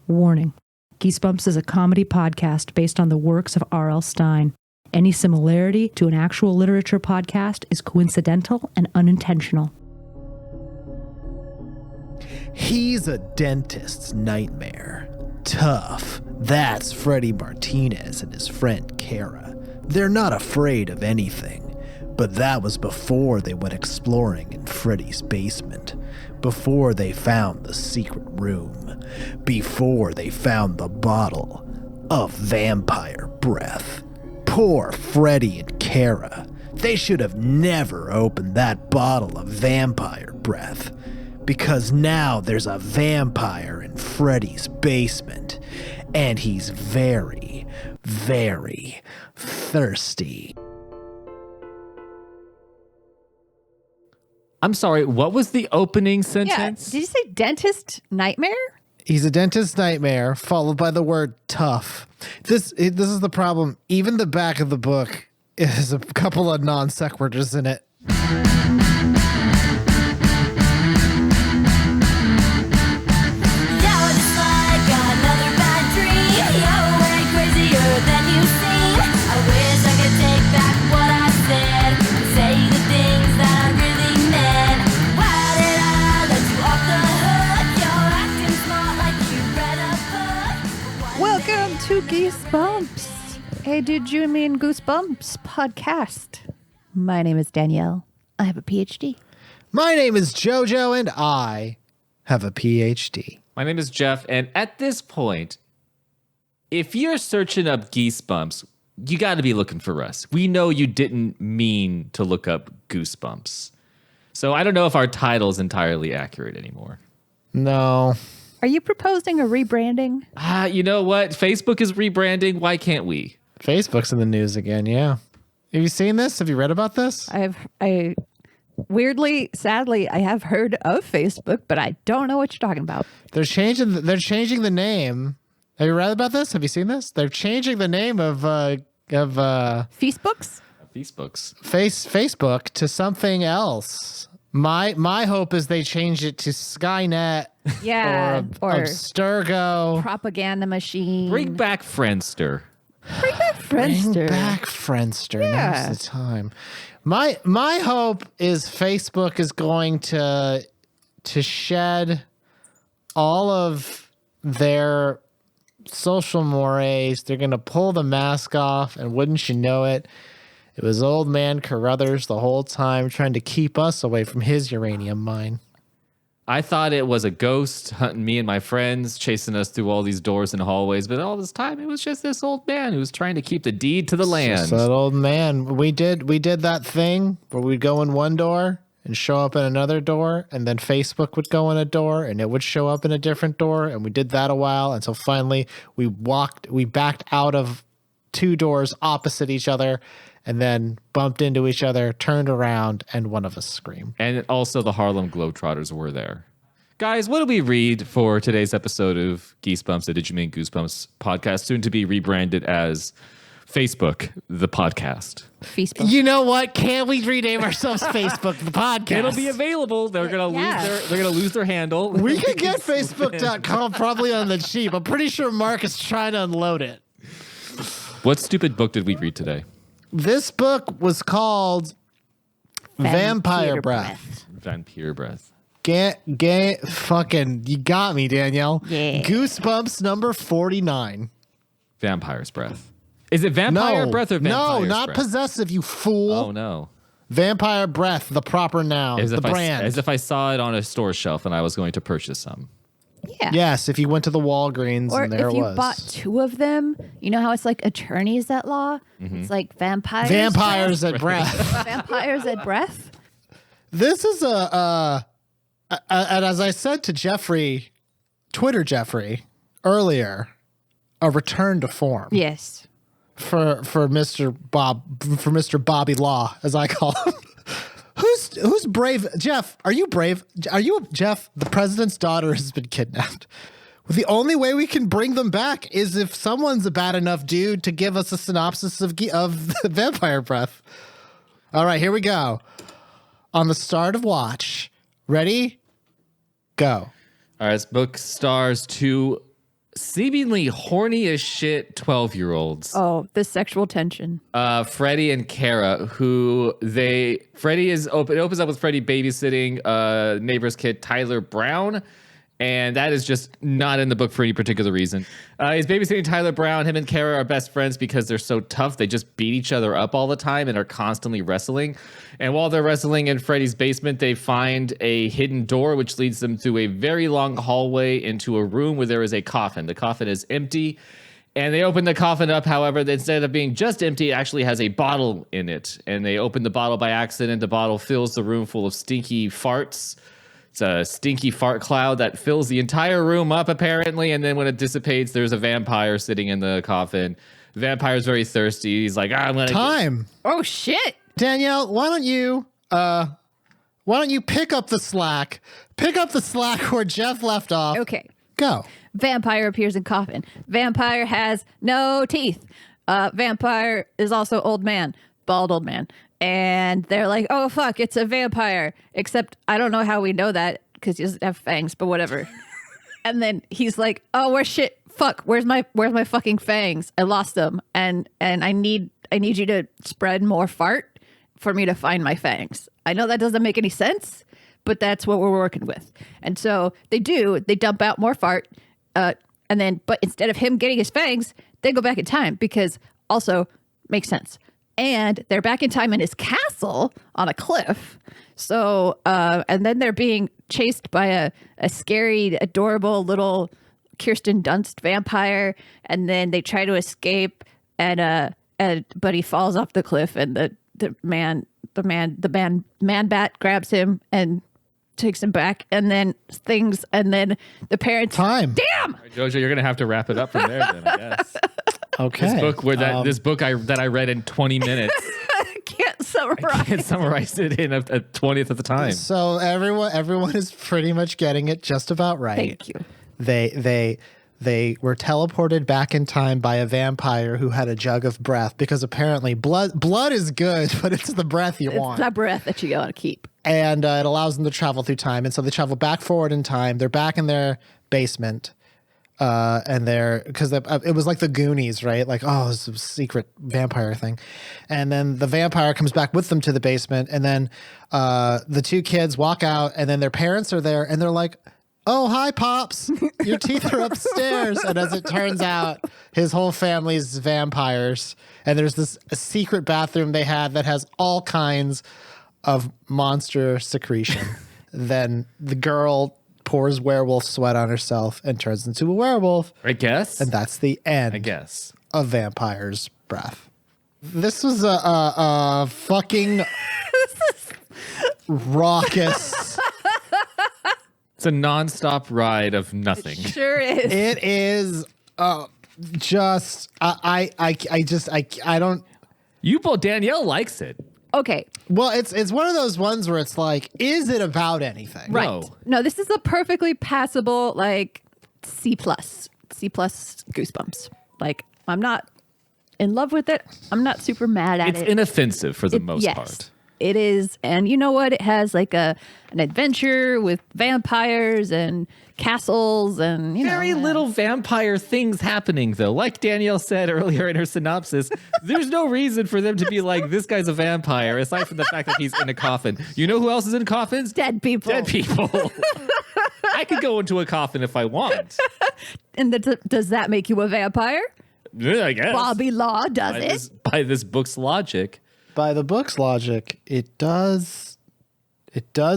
Warning. Geesebumps is a comedy podcast based on the works of R.L. Stine. Any similarity to an actual literature podcast is coincidental and unintentional. He's a dentist's nightmare. Tough. That's Freddie Martinez and his friend Kara. They're not afraid of anything. But that was before they went exploring in Freddie's basement. Before they found the secret room. Before they found the bottle of vampire breath. Poor Freddie and Kara. They should have never opened that bottle of vampire breath. Because now there's a vampire in Freddie's basement. And he's very, very thirsty. I'm sorry, what was the opening sentence? Yeah. Did you say dentist nightmare? He's a dentist nightmare, followed by the word tough. This is the problem. Even the back of the book has a couple of non sequiturs in it. To Geesebumps, a Did You Mean Goosebumps podcast. My name is Danielle. I have a PhD. My name is Jojo, and I have a PhD. My name is Jeff, and at this point, if you're searching up Geesebumps, you got to be looking for us. We know you didn't mean to look up Goosebumps. So I don't know if our title is entirely accurate anymore. No. Are you proposing a rebranding? You know what? Facebook is rebranding. Why can't we? Facebook's in the news again, yeah. Have you seen this? Have you read about this? Weirdly, sadly, I have heard of Facebook, but I don't know what you're talking about. They're changing the name. Have you read about this? Have you seen this? They're changing the name of Facebooks? Facebook to something else. My hope is they change it to Skynet. Yeah, or Abstergo. Propaganda machine. Bring back Friendster. Bring back Friendster. Bring back Friendster. Yeah. Now's the time. My hope is Facebook is going to shed all of their social mores. They're going to pull the mask off, and wouldn't you know it, it was old man Carruthers the whole time trying to keep us away from his uranium mine. I thought it was a ghost hunting me and my friends, chasing us through all these doors and hallways, but all this time it was just this old man who was trying to keep the deed to the land. Just that old man. We did that thing where we'd go in one door and show up in another door, and then Facebook would go in a door and it would show up in a different door, and we did that a while until finally we backed out of two doors opposite each other, and then bumped into each other, turned around, and one of us screamed. And also the Harlem Globetrotters were there. Guys, what do we read for today's episode of Geesebumps, the Did You Mean Goosebumps podcast, soon to be rebranded as Facebook, the podcast? Facebook. You know what? Can't we rename ourselves Facebook, the podcast? It'll be available. They're gonna lose their handle. We could get Facebook.com probably on the cheap. I'm pretty sure Mark is trying to unload it. What stupid book did we read today? This book was called Vampire Breath. Vampire Breath. Fucking, you got me, Danielle. Yeah. Goosebumps number 49. Vampire's Breath. Is it Vampire Breath or Vampire's No, not Breath? Possessive, you fool. Oh, no. Vampire Breath, the proper noun, the brand. As if I saw it on a store shelf and I was going to purchase some. Yeah. Yes, if you went to the Walgreens Or and there if it you was. bought two of them, you know how it's like attorneys at law? Mm-hmm. It's like vampires. Vampires at breath. Vampires at breath. This is and as I said to Jeffrey, Twitter Jeffrey, earlier, a return to form. Yes. For Mr. Bobby Law, as I call him. Who's brave? Jeff, are you brave? Jeff, the president's daughter has been kidnapped. The only way we can bring them back is if someone's a bad enough dude to give us a synopsis of Vampire Breath. All right, here we go. On the start of watch. Ready? Go. All right, this book stars two seemingly horny as shit 12-year-olds. Oh, the sexual tension. Freddie and Kara, it opens up with Freddie babysitting neighbor's kid Tyler Brown. And that is just not in the book for any particular reason. He's babysitting Tyler Brown. Him and Kara are best friends because they're so tough. They just beat each other up all the time and are constantly wrestling. And while they're wrestling in Freddie's basement, they find a hidden door, which leads them through a very long hallway into a room where there is a coffin. The coffin is empty. And they open the coffin up, however, instead of being just empty, it actually has a bottle in it. And they open the bottle by accident. The bottle fills the room full of stinky farts. It's a stinky fart cloud that fills the entire room up, apparently. And then when it dissipates, there's a vampire sitting in the coffin. The vampire's very thirsty. He's like, I'm going to... Time. Oh, shit. Danielle, why don't you pick up the slack? Pick up the slack where Jeff left off. Okay. Go. Vampire appears in coffin. Vampire has no teeth. Vampire is also old man. Bald old man. And they're like, oh, fuck, it's a vampire. Except I don't know how we know that because he doesn't have fangs, but whatever. And then he's like, oh, where's shit? Fuck, where's my fucking fangs? I lost them. And I need you to spread more fart for me to find my fangs. I know that doesn't make any sense, but that's what we're working with. And so they dump out more fart. But instead of him getting his fangs, they go back in time because also makes sense. And they're back in time in his castle on a cliff. So, and then they're being chased by a scary, adorable little Kirsten Dunst vampire. And then they try to escape, but he falls off the cliff, and the man bat grabs him and takes him back, and then the parents. Time. Damn. Jojo, you're gonna have to wrap it up from there, then, I guess. Okay. This book that I read in 20 minutes. I can't summarize. I can't summarize it in a 20th of the time. So everyone is pretty much getting it just about right. Thank you. They were teleported back in time by a vampire who had a jug of breath, because apparently blood is good, but it's the breath you want. It's that breath that you gotta keep. And it allows them to travel through time. And so they travel back forward in time. They're back in their basement. Because it was like the Goonies, right? Like, oh, it's a secret vampire thing. And then the vampire comes back with them to the basement. And then the two kids walk out, and then their parents are there, and they're like, oh, hi, Pops. Your teeth are upstairs. And as it turns out, his whole family's vampires. And there's this secret bathroom they had that has all kinds of monster secretion. Then the girl pours werewolf sweat on herself and turns into a werewolf. I guess. And that's the end, I guess, of Vampire's Breath. This was a fucking raucous. It's a nonstop ride of nothing. It sure is. It is just I don't. Danielle likes it. Okay. Well, it's one of those ones where it's like, is it about anything? Right. No, this is a perfectly passable, like, C+. C+ Goosebumps. Like, I'm not in love with it. I'm not super mad at it. It's inoffensive for the most part. It is. And you know what? It has like an adventure with vampires and castles and, Very little vampire things happening, though. Like Danielle said earlier in her synopsis, there's no reason for them to be like, this guy's a vampire, aside from the fact that he's in a coffin. You know who else is in coffins? Dead people. Dead people. I could go into a coffin if I want. And does that make you a vampire? Yeah, I guess. Bobby Law does it. By this book's logic. By the book's logic, it does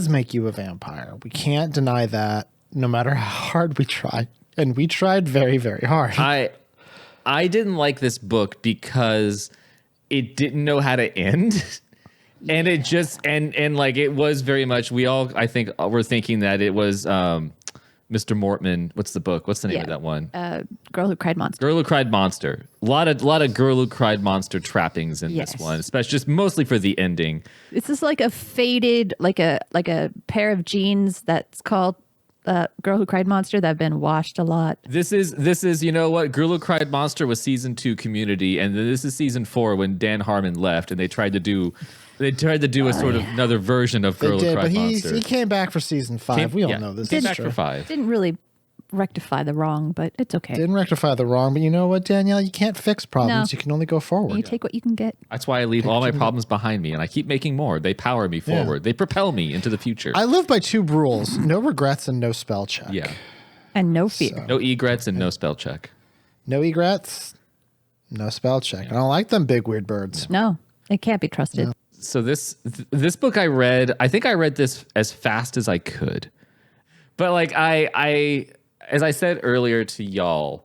make you a vampire. We can't deny that, no matter how hard we tried. And we tried very, very hard. I didn't like this book because it didn't know how to end. And it just and like it was very much, we all, I think, were thinking that it was Mr. Mortman. What's the book? What's the name of that one? Girl Who Cried Monster. Girl Who Cried Monster. A lot of Girl Who Cried Monster trappings in this one, especially just mostly for the ending. This is like a faded, like a pair of jeans that's called Girl Who Cried Monster that have been washed a lot. This is you know what? Girl Who Cried Monster was season 2 Community, and this is season 4 when Dan Harmon left, and they tried to do a sort of another version of Girl Who Cried Monster. He came back for season 5. We all know this. Came is back true. for 5. Didn't really rectify the wrong, but it's okay. Didn't rectify the wrong, but you know what, Danielle? You can't fix problems. No. You can only go forward. You take what you can get. That's why I leave all my problems behind me and I keep making more. They power me forward. They propel me into the future. I live by 2 rules: no regrets and no spell check. Yeah. And no fear. No egrets and no spell check. No regrets, no spell check. I don't like them big weird birds. No, it can't be trusted. So this book I read, I think I read this as fast as I could. But like I as I said earlier to y'all,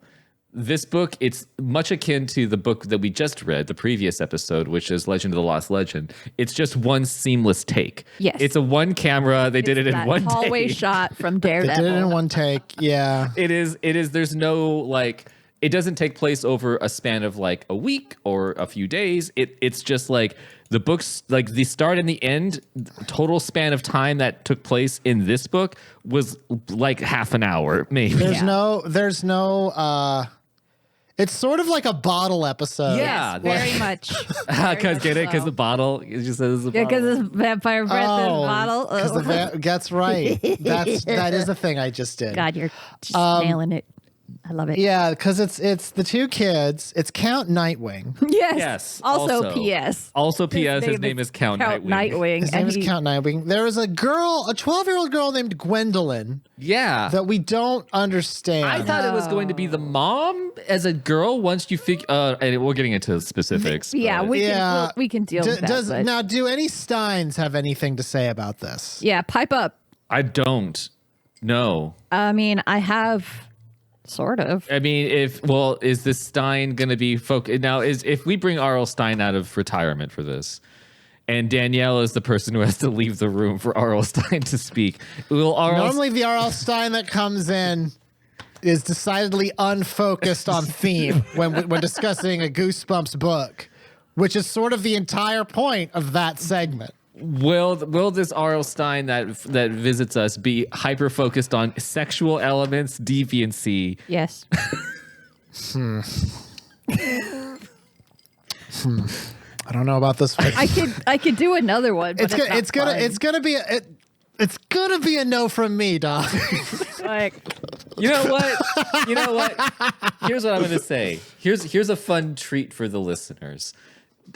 this book, it's much akin to the book that we just read, the previous episode, which is Legend of the Lost Legend. It's just one seamless take. Yes. It's a one camera. They did it in That one hallway take. shot from They Daredevil. did it in one take. Yeah. It is. There's no like. It doesn't take place over a span of like a week or a few days. It's just like the book's like the start and the end. Total span of time that took place in this book was like half an hour, maybe. There's no. It's sort of like a bottle episode. Yeah. Very much. Because get it? Because the bottle. It just says the Yeah, bottle. because this vampire breath in the bottle. That's right. That is a thing I just did. God, you're just nailing it. I love it. Yeah, because it's the 2 kids. It's Count Nightwing. Yes. Yes. Also, P.S. Also, P.S. His name is Count Nightwing. His name is Count Nightwing. There is a girl, a 12-year-old girl named Gwendolyn Yeah. that we don't understand. I thought it was going to be the mom as a girl. Once you figure, and we're getting into specifics. Yeah, but- we can deal with that. But Now, do any Steins have anything to say about this? yeah, pipe up. I don't. No. I mean, I have sort of. I mean, is this Stine going to be focused now? If we bring R.L. Stine out of retirement for this, and Danielle is the person who has to leave the room for R.L. Stine to speak, will R.L. Normally, the R.L. Stein that comes in is decidedly unfocused on theme when discussing a Goosebumps book, which is sort of the entire point of that segment. Will this R.L. Stine that visits us be hyper focused on sexual elements, deviancy? Yes. I don't know about this one. I could do another one. But It's gonna be a no from me, dog. like You know what? Here's what I'm gonna say. Here's a fun treat for the listeners.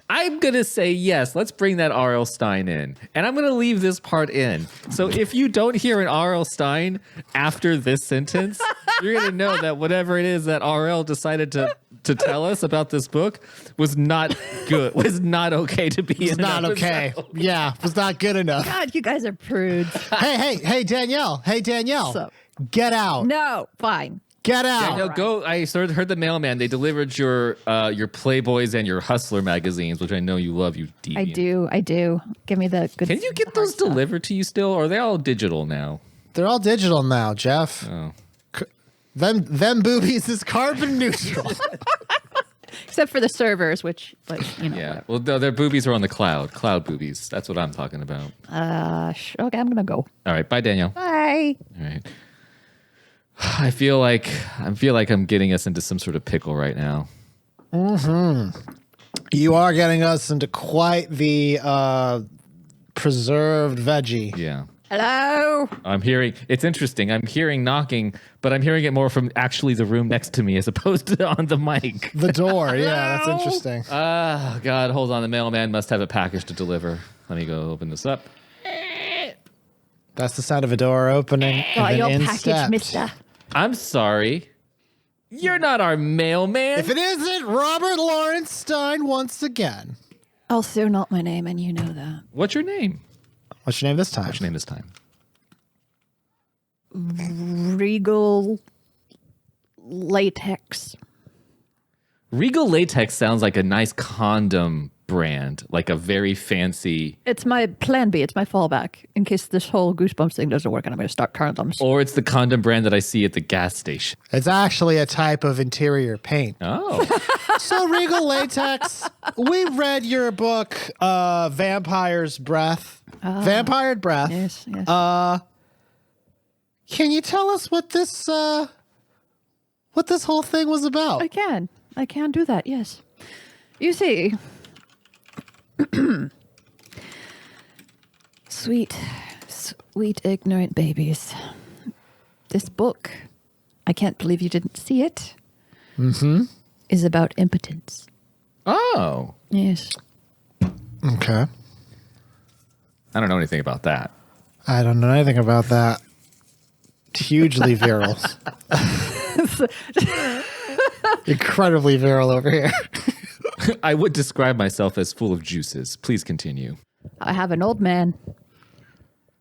I'm going to say yes, let's bring that R.L. Stine in. And I'm going to leave this part in. So if you don't hear an R.L. Stine after this sentence, you're going to know that whatever it is that R.L. decided to tell us about this book was not good, was not okay to be in. Not okay. Yeah, was not good enough. God, you guys are prudes. Hey, Danielle. Hey, Danielle. What's up? Get out. No, fine. Get out. Danielle, go. I sort of heard the mailman. They delivered your Playboys and your Hustler magazines, which I know you love, you deviant. I do. Give me the good. Can you get those delivered to you still, or are they all digital now? They're all digital now, Jeff. Oh. Them boobies is carbon neutral. Except for the servers, which, but Yeah. Well, no, their boobies are on the cloud. Cloud boobies. That's what I'm talking about. Okay, I'm gonna go. All right. Bye, Danielle. Bye. All right. I feel like I'm getting us into some sort of pickle right now. You are getting us into quite the preserved veggie. Yeah. Hello. I'm hearing, it's interesting. I'm hearing knocking, but I'm hearing it more from actually the room next to me as opposed to on the mic. The door. Yeah, that's interesting. Oh, God. Hold on. The mailman must have a package to deliver. Let me go open this up. That's the sound of a door opening. Got and your then in package, steps. mister. I'm sorry. You're not our mailman. If it isn't Robert Lawrence Stine once again. Also not my name, and you know that. What's your name? What's your name this time? What's your name this time? Regal Latex. Regal Latex sounds like a nice condom brand, like a very fancy, It's my plan B. It's my fallback in case this whole Goosebumps thing doesn't work, and I'm going to start condoms. or it's the condom brand that I see at the gas station. It's actually a type of interior paint. Oh, So Regal Latex, we read your book, Vampire's Breath. Vampire Breath. Yes, yes. Can you tell us what this whole thing was about? I can do that. Yes. You see, sweet, ignorant babies. This book I can't believe you didn't see it, is about impotence. Oh. Yes. Okay. I don't know anything about that. I don't know anything about that. Hugely viral. Incredibly viral over here. I would describe myself as full of juices. Please continue. I have an old man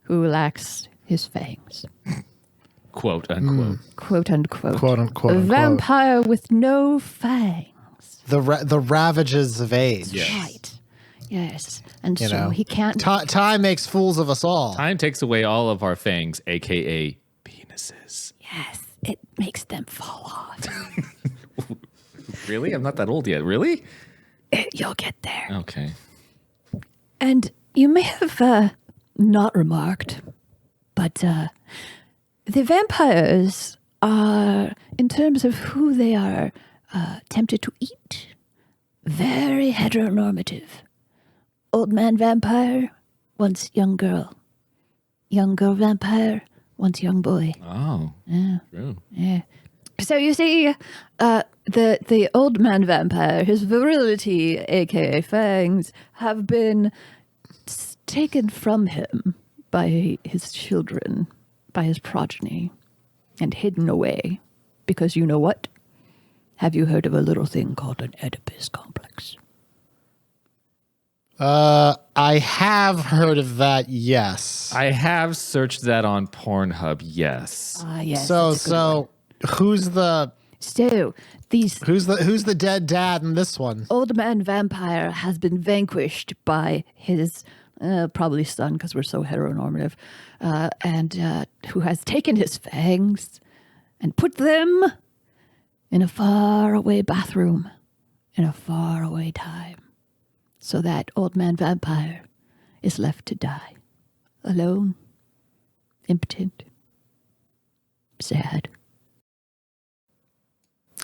who lacks his fangs. Quote unquote. Quote unquote. Quote unquote. A unquote. vampire with no fangs. The ravages of age. Yes. Right. Yes. And You so know, he can't. Time makes fools of us all. Time takes away all of our fangs, aka penises. Yes. It makes them fall off. Really? I'm not that old yet. Really? You'll get there. Okay. And you may have not remarked, but the vampires are, in terms of who they are tempted to eat, very heteronormative. Old man vampire wants young girl. Young girl vampire wants young boy. Oh. Yeah. True. Yeah. So you see, the old man vampire, his virility, aka fangs, have been taken from him by his children, by his progeny, and hidden away. Because you know what? Have you heard of a little thing called an Oedipus complex? I have heard of that, yes. I have searched that on Pornhub, yes. Ah, yes. So it's a good one. who's the These dead dad in this one? old man vampire has been vanquished by his probably son, because we're so heteronormative, and who has taken his fangs and put them in a faraway bathroom in a faraway time, so that old man vampire is left to die alone, impotent, sad.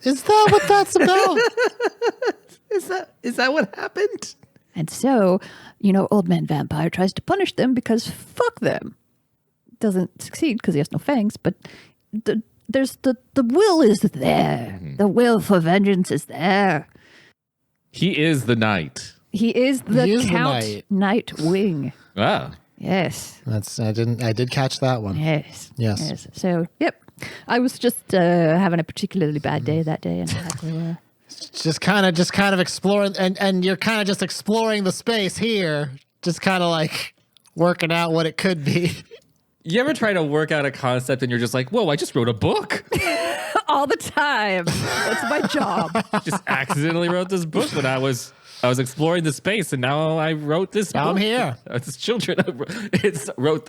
Is that what that's about? Is that what happened? And so, old man vampire tries to punish them because fuck them. Doesn't succeed because he has no fangs, but the will is there. Mm-hmm. The will for vengeance is there. He is the knight. He is the He is the Count Nightwing. Ah. Yes. I did catch that one. Yes. Yes. So, yep. I was just having a particularly bad day that day, and exactly Just kind of exploring, and you're kind of just exploring the space here, just kind of like working out what it could be. You ever try to work out a concept and you're just like, whoa, I just wrote a book? all the time. That's my job. Just accidentally wrote this book when I was exploring the space, and now I wrote this Now book. I'm here. It's children.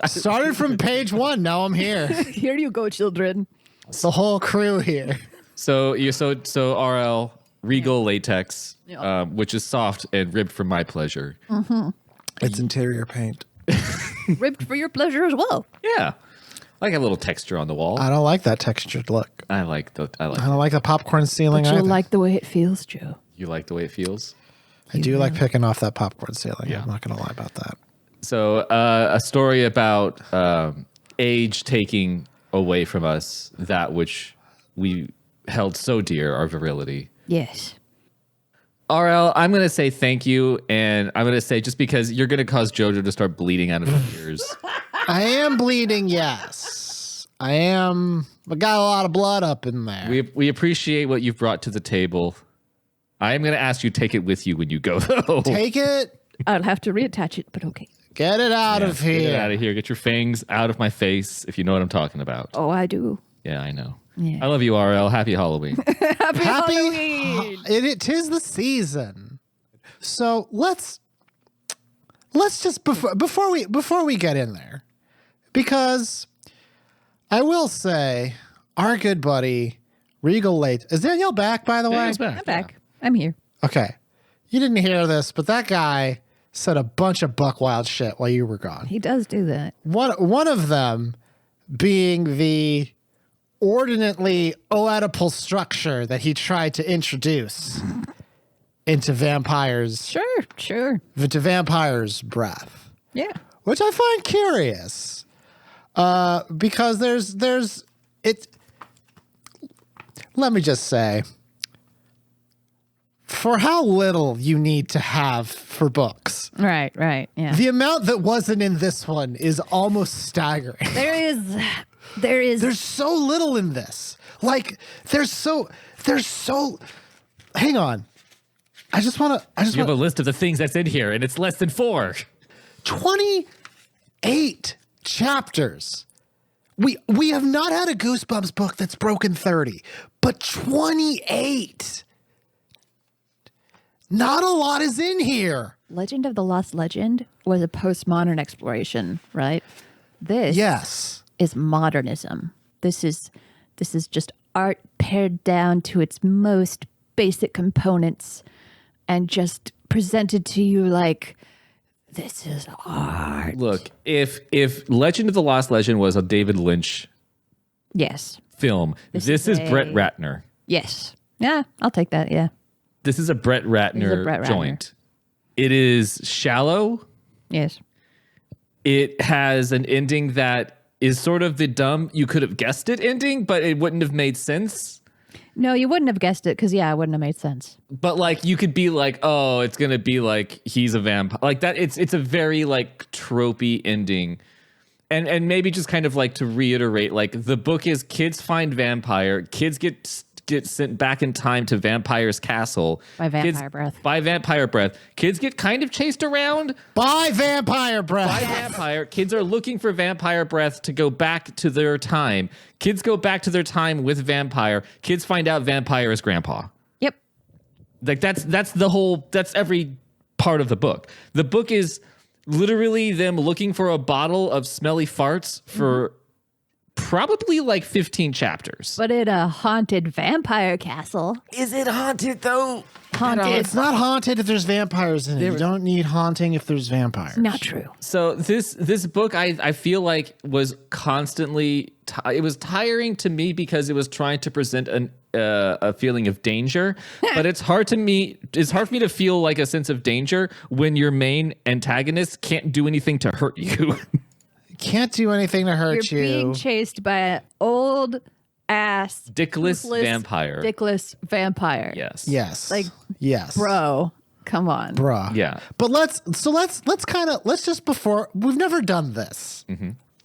Started from page 1. Now I'm here. Here you go, children. It's the whole crew here. So RL Regal latex, which is soft and ribbed for my pleasure. It's interior paint. Ribbed for your pleasure as well. Yeah, like a little texture on the wall. I don't like that textured look. I I don't like the popcorn ceiling But you either. like the way it feels, Joe. You like the way it feels. I do like picking off that popcorn ceiling. Yeah. I'm not going to lie about that. So a story about age taking away from us that which we held so dear, our virility. Yes. RL, I'm going to say thank you, and I'm going to say just because you're going to cause JoJo to start bleeding out of her ears. I am bleeding, yes. I am. I got a lot of blood up in there. We appreciate what you've brought to the table. I am going to ask you to take it with you when you go, though. Take it. I'll have to reattach it, but okay. Get it out of here. Get it out of here. Get your fangs out of my face, if you know what I'm talking about. Oh, I do. Yeah, I know. Yeah. I love you, RL. Happy Halloween. Happy Happy Halloween! It is the season. So let's just before we get in there, because I will say our good buddy Regal Late is Danielle back, by the way. Danielle's back. I'm back. I'm here. Okay, you didn't hear this, but that guy said a bunch of buckwild shit while you were gone. He does do that. One of them being the ordinately Oedipal structure that he tried to introduce into vampires, Sure. into vampires' breath, Yeah. which I find curious, because there's it. let me just say, for how little you need to have for books, Right. Yeah. the amount that wasn't in this one is almost staggering. There is. There's so little in this. Like, there's so. Hang on. I just want to. You have a list of the things that's in here, and it's less than 4. 28 chapters. We have not had a Goosebumps book that's broken 30, but 28. Not a lot is in here. Legend of the Lost Legend was a postmodern exploration, right? This is modernism. This is just art pared down to its most basic components and just presented to you like, this is art. Look, if Legend of the Lost Legend was a David Lynch film, this is Brett Ratner. Yes. Yeah, I'll take that, yeah. This is a Brett Ratner joint. It is shallow. Yes. It has an ending that is sort of the dumb, you could have guessed it ending, but it wouldn't have made sense. No, you wouldn't have guessed it because, it wouldn't have made sense. But like, you could be like, oh, it's going to be like, he's a vampire. Like that, it's a very like tropey ending. And maybe just kind of like to reiterate, like the book is kids find vampire, kids get sent back in time to vampire's castle. By vampire breath. By vampire breath. Kids get kind of chased around. By vampire breath. By vampire. Kids are looking for vampire breath to go back to their time. Kids go back to their time with vampire. Kids find out vampire is grandpa. Yep. Like that's every part of the book. The book is literally them looking for a bottle of smelly farts for probably like 15 chapters. But in a haunted vampire castle. Is it haunted though? Haunted. It's not haunted if there's vampires in it. You don't need haunting if there's vampires. Not true. So this book, I feel like was constantly, it was tiring to me because it was trying to present a feeling of danger, but it's hard for me to feel like a sense of danger when your main antagonist can't do anything to hurt you. Can't do anything to hurt You're you. being chased by an old ass Dickless toothless, vampire. Dickless vampire. Yes. Yes. Like, yes. Bro, come on. Bruh. Yeah. But let's just before, we've never done this,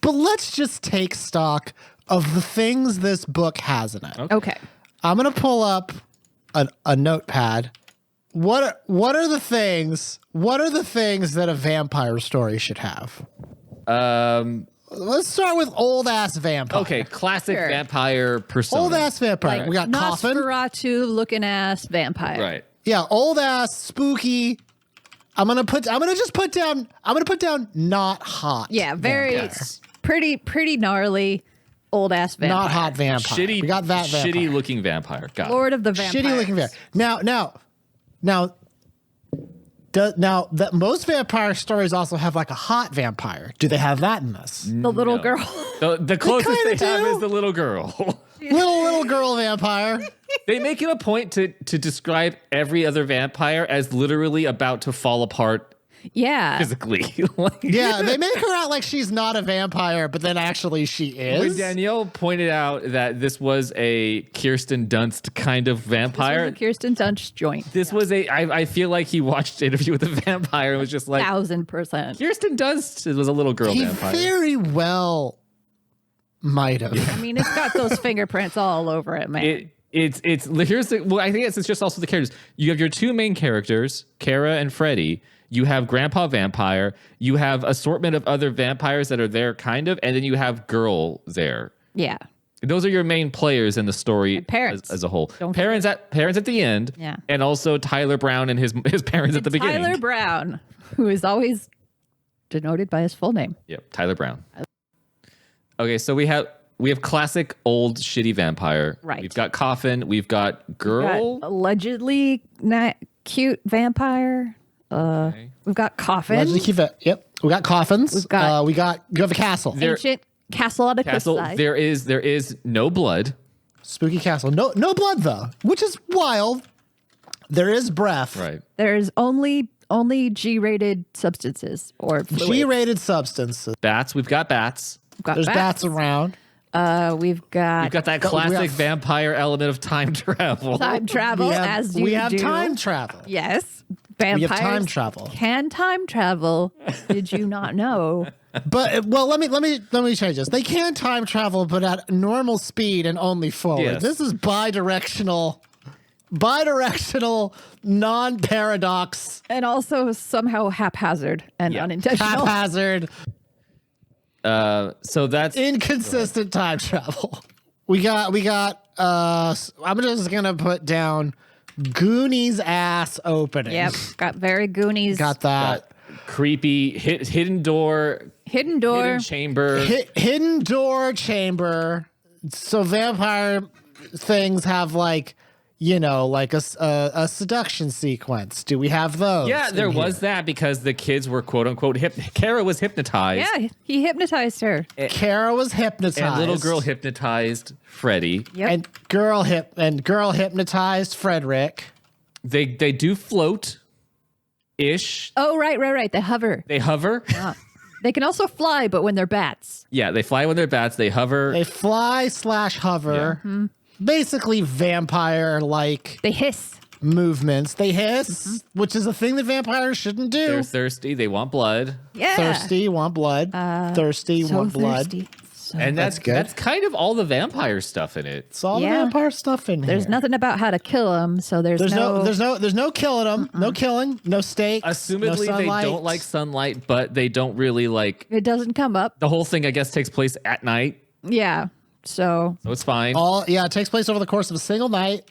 but let's just take stock of the things this book has in it. Okay. I'm going to pull up a notepad. What are the things that a vampire story should have? Let's start with old ass vampire. Okay, classic Sure. vampire persona. Old ass vampire. Like We got coffin. Nosferatu looking ass vampire. Right. Yeah, old ass spooky. I'm gonna just put down not hot. Yeah, very Yes. pretty gnarly old ass vampire. Not hot vampire. Shitty. We got that vampire. Shitty looking vampire. Got it. Lord of the Vampires. Shitty looking vampire. Now that most vampire stories also have like a hot vampire. Do they have that in this? The little girl. The closest they kinda have do. is the little girl. Little girl vampire. They make it a point to describe every other vampire as literally about to fall apart Yeah. physically. Like, Yeah, they make her out like she's not a vampire, but then actually she is. when Danielle pointed out that this was a Kirsten Dunst kind of vampire, Kirsten Dunst joint. this was I feel like he watched Interview with a Vampire and was just like, 1000%. Kirsten Dunst was a little girl He vampire. very well might have. I mean, it's got those fingerprints all over it, man. I think it's just also the characters. You have your two main characters, Kara and Freddy. You have Grandpa Vampire. You have assortment of other vampires that are there, kind of, and then you have Girl there. Yeah. Those are your main players in the story parents. as a whole. Don't Parents at the end, Yeah. and also Tyler Brown and his parents at the beginning. Tyler Brown, who is always denoted by his full name. Yep, Tyler Brown. Okay, so we have classic old shitty vampire. Right. We've got Coffin. We've got Girl. Got allegedly not cute vampire. We've got Coffin. Allegedly keep it. Yep. We got coffins. We've got- you have a castle. Ancient castle on a Castle. cliffside. There is no blood. Spooky castle. No blood though, which is wild. There is breath. Right. There's only G-rated substances or fluids. G-rated substances. Bats. We've got bats. We've got There's bats around. We've got You've got that classic vampire element of time travel. time travel, as you we have do. time travel. Yes. We have Vampires time travel. can time travel. Did you not know? But let me change this. They can time travel, but at normal speed and only forward. Yes. This is bidirectional, non-paradox, And also somehow haphazard and unintentional. haphazard, So that's inconsistent time travel. We got. I'm just gonna put down Goonies ass opening. Yep. Got very Goonies. Got that. creepy hidden door, Hidden door. hidden chamber. Hidden door chamber. So vampire things have like a seduction sequence. Do we have those? Yeah, there was that because the kids were quote unquote Kara was hypnotized. Yeah, he hypnotized her. Kara was hypnotized. And little girl hypnotized Freddy. Yep. And girl hypnotized Frederick. They do float ish. Oh, right. They hover. They hover. They can also fly, but when they're bats. Yeah, they fly when they're bats. They hover. They fly/hover. Mm-hmm. Basically vampire-like They hiss. movements. They hiss, which is a thing that vampires shouldn't do. They're thirsty. They want blood. Yeah. Thirsty, want blood. Thirsty, So want blood. thirsty. So And that's good. That's kind of all the vampire stuff in it. It's all Yeah. the vampire stuff in here. there's nothing about how to kill them, so there's There's no no killing them. No killing. No stakes. no Assumedly, they sunlight. don't like sunlight, but they don't really like. it doesn't come up. The whole thing, I guess, takes place at night, Yeah. So so it's fine. It takes place over the course of a single night.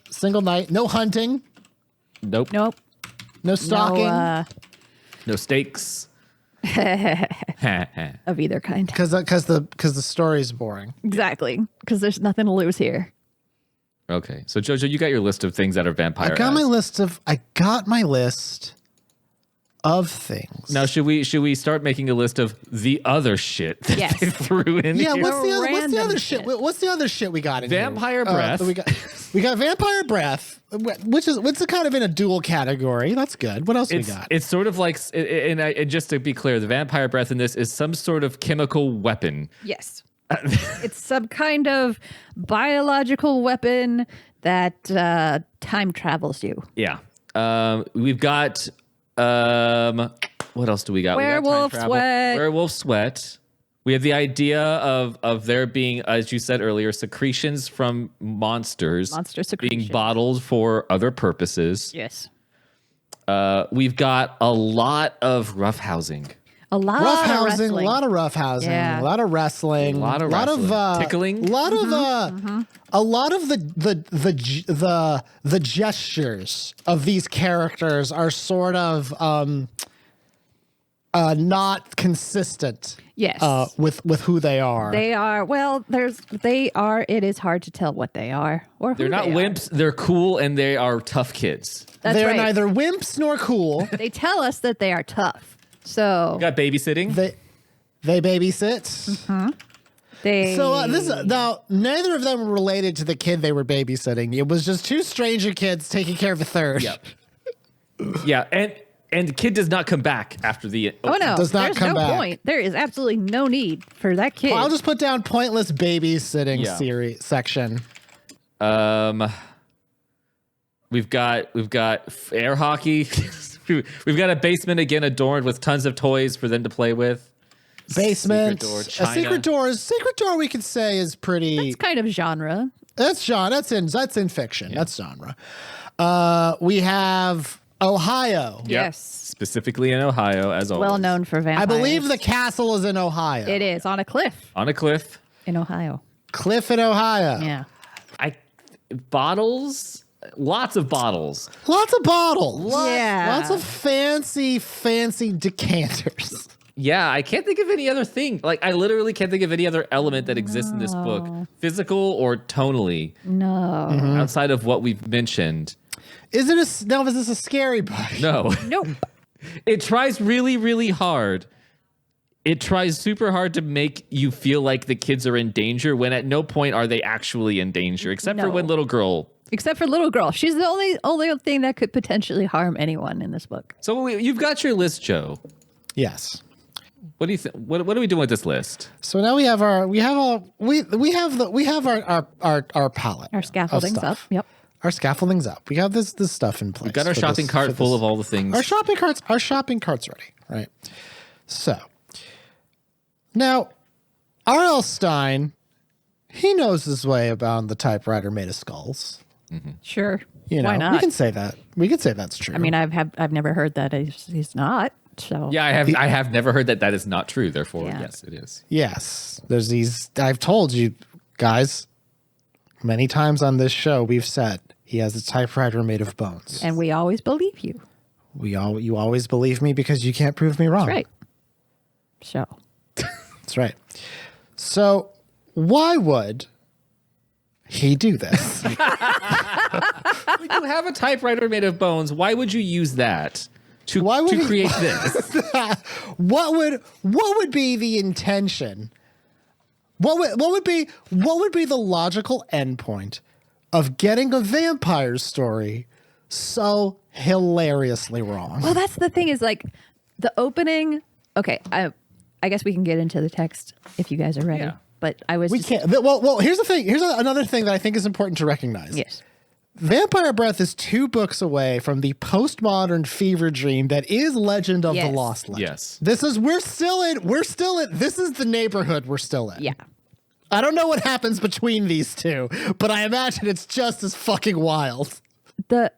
No hunting. Nope. nope. No stalking. No stakes. Of either kind. Because the story's boring. Exactly. Because there's nothing to lose here. Okay, so Jojo, you got your list of things that are vampire. I got my list of things. Now, should we start making a list of the other shit that Yes. they threw in Yeah, here? what's the Random other shit? shit. What's the other shit we got in Vampire here? breath. We got vampire breath, which is kind of in a dual category. That's good. What else we got? It's sort of like, and just to be clear, the vampire breath in this is some sort of chemical weapon. Yes. It's some kind of biological weapon that time travels you. Yeah. We've got what else do we got? Werewolf we got time travel. sweat. Werewolf sweat. We have the idea of there being, as you said earlier, secretions from monsters. Monster secretion. Being bottled for other purposes. Yes. We've got a lot of roughhousing. A lot Rough of housing, wrestling. a lot of rough housing, Yeah. a lot of wrestling, A lot of tickling. a lot of the gestures of these characters are sort of not consistent. Yes. With who they are. They are. Well, they are. It is hard to tell what they are or who They're not they are. wimps. They're cool and they are tough kids. That's They're right. neither wimps nor cool. They tell us that they are tough. So We got babysitting. They babysit. they. So now neither of them were related to the kid they were babysitting. It was just two stranger kids taking care of a third. Yep. Yeah, and the kid does not come back after the. Oh no! Does not There's come no back. point. There is absolutely no need for that kid. I'll just put down pointless babysitting Yeah. series section. We've got air hockey. We've got a basement again adorned with tons of toys for them to play with. Basement. Secret door, A China. secret door we could say is pretty. It's kind of genre. That's in fiction. That's genre. We have Ohio. Yep. Yes. Specifically in Ohio, as always. Well known for vampires. I believe the castle is in Ohio. It is on a cliff On a cliff. in Ohio. Cliff in Ohio. Yeah. Bottles. Lots of bottles. Lots of bottles. Yeah. Lots of fancy decanters. Yeah, I can't think of any other thing. Like, I literally can't think of any other element that exists in this book, physical or tonally, No. outside of what we've mentioned. Is this a scary book? No. Nope. It tries really, really hard. It tries super hard to make you feel like the kids are in danger when at no point are they actually in danger, except for No. when little girl. Except for little girl. She's the only thing that could potentially harm anyone in this book. So you've got your list, Joe. Yes. What do you think? What are we doing with this list? So now we have our palette. Our scaffolding's up. Yep. Our scaffolding's up. We have this stuff in place. We've got our shopping cart full of all the things. Our shopping cart's ready, right? So now R.L. Stine, he knows his way about the typewriter made of skulls. Sure. Why not? We can say that. We can say that's true. I mean, I've never heard that he's not. So Yeah, I have never heard that is not true. Therefore, Yeah. yes, it is. Yes, there's these. I've told you guys many times on this show. We've said he has a typewriter made of bones. and we always believe you. You always believe me because you can't prove me wrong. That's right. So That's right. So why would he do this? When you have a typewriter made of bones, why would you use that to create this? What would be the intention? What would be the logical endpoint of getting a vampire story so hilariously wrong? well, that's the thing is like the opening. Okay, I guess we can get into the text if you guys are ready. Yeah. But I was We can't. Well, here's the thing. Here's another thing that I think is important to recognize. Yes. Vampire Breath is 2 books away from the postmodern fever dream that is Legend of Yes. the Lost Legend. Yes. We're still in, this is the neighborhood we're still in. Yeah. I don't know what happens between these two, but I imagine it's just as fucking wild. The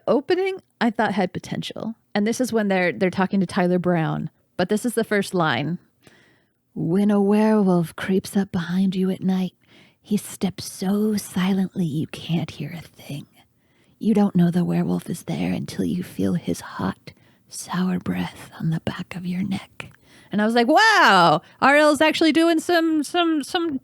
opening I thought had potential. And this is when they're talking to Tyler Brown. But this is the first line. When a werewolf creeps up behind you at night, he steps so silently you can't hear a thing. You don't know the werewolf is there until you feel his hot, sour breath on the back of your neck. And I was like, wow, RL's actually doing some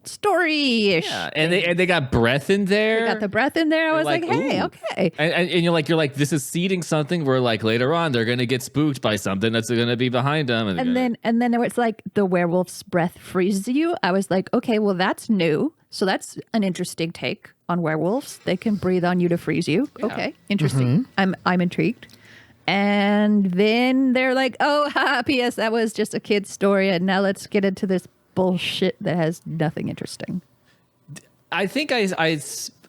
story-ish. Yeah, and they got breath in there. Got the breath in there. I was like, hey, ooh. okay. And you're like, this is seeding something where like later on they're gonna get spooked by something that's gonna be behind them. And then it was like the werewolf's breath freezes you. I was like, okay, well that's new. So that's an interesting take on werewolves. They can breathe on you to freeze you. Okay, interesting. I'm intrigued. And then they're like, oh, P.S. that was just a kid's story. And now let's get into this bullshit that has nothing interesting. I think so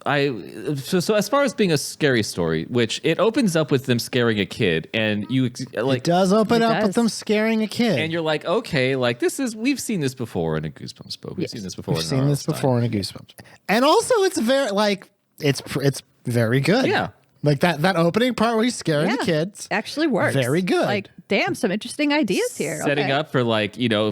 as far as being a scary story, which it opens up with them scaring a kid, and It does open up with them scaring a kid. and you're like, okay, like we've seen this before in a Goosebumps book. We've seen this before. We've seen this before in a Goosebumps. And also it's very it's very good. Yeah. Like that opening part where he's scaring the kids. Actually works. Very good. Like, damn, some interesting ideas here. Setting Okay. up for